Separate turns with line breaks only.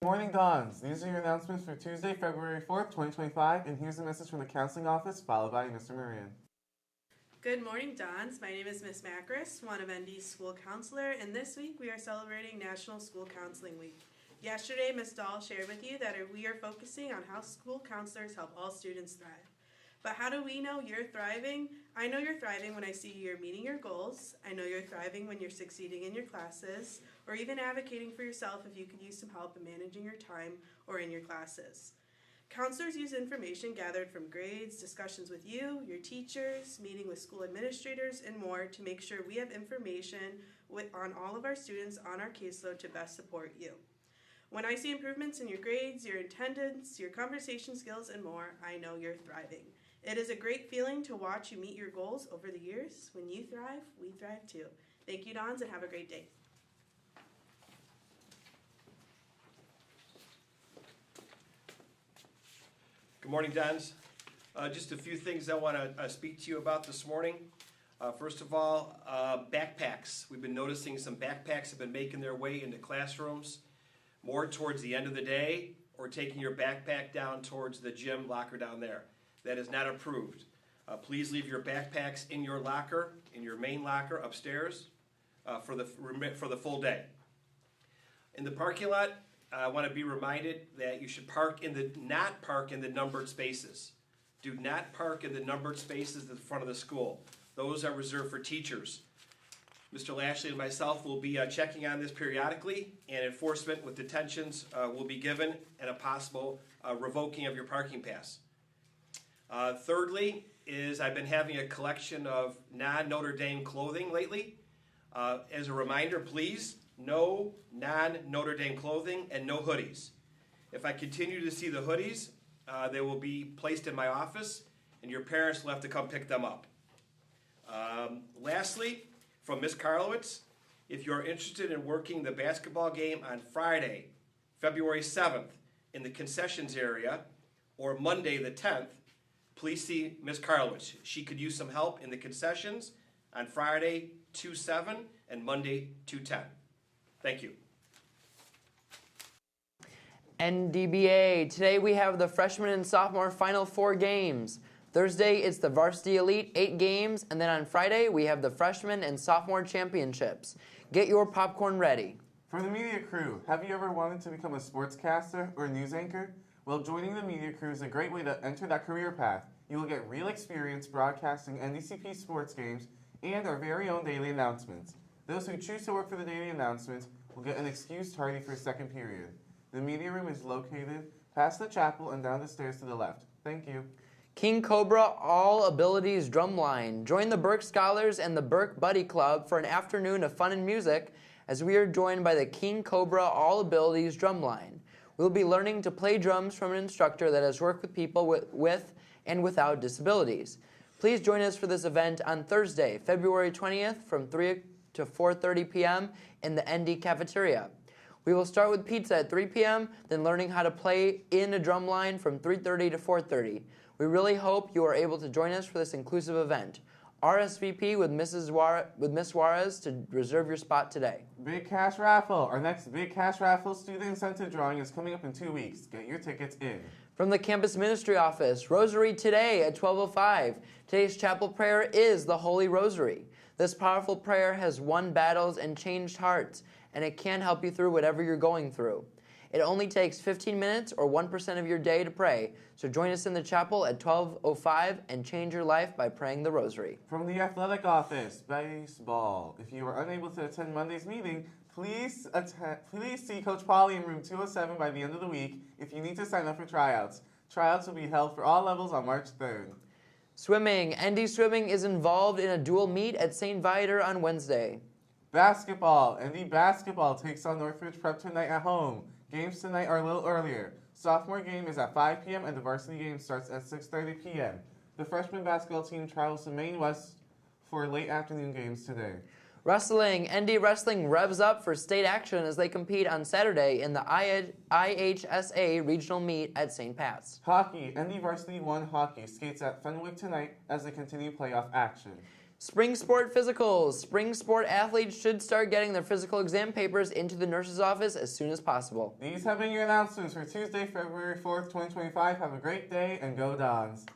Good morning, Dons. These are your announcements for Tuesday, February 4th, 2025, and here's a message from the counseling office, followed by Mr. Moran.
Good morning, Dons. My name is Miss Macris, one of ND's school counselor, and this week we are celebrating National School Counseling Week. Yesterday, Miss Dahl shared with you that we are focusing on how school counselors help all students thrive. But how do we know you're thriving? I know you're thriving when I see you're meeting your goals. I know you're thriving when you're succeeding in your classes, or even advocating for yourself if you could use some help in managing your time or in your classes. Counselors use information gathered from grades, discussions with you, your teachers, meeting with school administrators, and more to make sure we have information on all of our students on our caseload to best support you. When I see improvements in your grades, your attendance, your conversation skills, and more, I know you're thriving. It is a great feeling to watch you meet your goals over the years. When you thrive, we thrive too. Thank you, Dons, and have a great day.
Good morning, Dons. Just a few things I want to speak to you about this morning. First of all, backpacks. We've been noticing some backpacks have been making their way into classrooms more towards the end of the day, or taking your backpack down towards the gym locker down there. That is not approved. Please leave your backpacks in your locker, in your main locker upstairs for the full day. In the parking lot, I want to be reminded that you should not park in the numbered spaces. Do not park in the numbered spaces at the front of the school. Those are reserved for teachers. Mr. Lashley and myself will be checking on this periodically, and enforcement with detentions will be given and a possible revoking of your parking pass. Thirdly is I've been having a collection of non-Notre Dame clothing lately. As a reminder, please, no non-Notre Dame clothing and no hoodies. If I continue to see the hoodies, they will be placed in my office, and your parents will have to come pick them up. Lastly, from Ms. Karlowitz, if you're interested in working the basketball game on Friday, February 7th, in the concessions area, or Monday the 10th, please see Ms. Karlowitz. She could use some help in the concessions on Friday 2/7 and Monday 2/10. Thank you.
NDBA. Today we have the freshman and sophomore Final Four games. Thursday it's the Varsity Elite 8 games, and then on Friday we have the freshman and sophomore championships. Get your popcorn ready.
For the media crew, have you ever wanted to become a sportscaster or a news anchor? Well, joining the media crew is a great way to enter that career path. You will get real experience broadcasting NDCP sports games and our very own daily announcements. Those who choose to work for the daily announcements will get an excused tardy for a second period. The media room is located past the chapel and down the stairs to the left. Thank you.
King Cobra All Abilities Drumline. Join the Burke Scholars and the Burke Buddy Club for an afternoon of fun and music as we are joined by the King Cobra All Abilities Drumline. We'll be learning to play drums from an instructor that has worked with people with and without disabilities. Please join us for this event on Thursday, February 20th from 3 to 4:30 p.m. in the ND cafeteria. We will start with pizza at 3 p.m., then learning how to play in a drum line from 3:30 to 4:30. We really hope you are able to join us for this inclusive event. RSVP with Miss Juarez to reserve your spot today.
Big Cash Raffle. Our next Big Cash Raffle student incentive drawing is coming up in 2 weeks. Get your tickets in.
From the campus ministry office, Rosary today at 12:05. Today's chapel prayer is the Holy Rosary. This powerful prayer has won battles and changed hearts, and it can help you through whatever you're going through. It only takes 15 minutes or 1% of your day to pray, so join us in the chapel at 12:05 and change your life by praying the Rosary.
From the athletic office, baseball. If you are unable to attend Monday's meeting, please see Coach Polly in room 207 by the end of the week if you need to sign up for tryouts. Tryouts will be held for all levels on March 3rd.
Swimming. ND Swimming is involved in a dual meet at St. Viator on Wednesday.
Basketball. ND Basketball takes on Northridge Prep tonight at home. Games tonight are a little earlier. Sophomore game is at 5 p.m. and the varsity game starts at 6:30 p.m. The freshman basketball team travels to Maine West for late afternoon games today.
Wrestling. ND Wrestling revs up for state action as they compete on Saturday in the IHSA regional meet at St. Pat's.
Hockey. ND Varsity 1 Hockey skates at Fenwick tonight as they continue playoff action.
Spring sport physicals. Spring sport athletes should start getting their physical exam papers into the nurse's office as soon as possible.
These have been your announcements for Tuesday, February 4th, 2025. Have a great day and go Dons.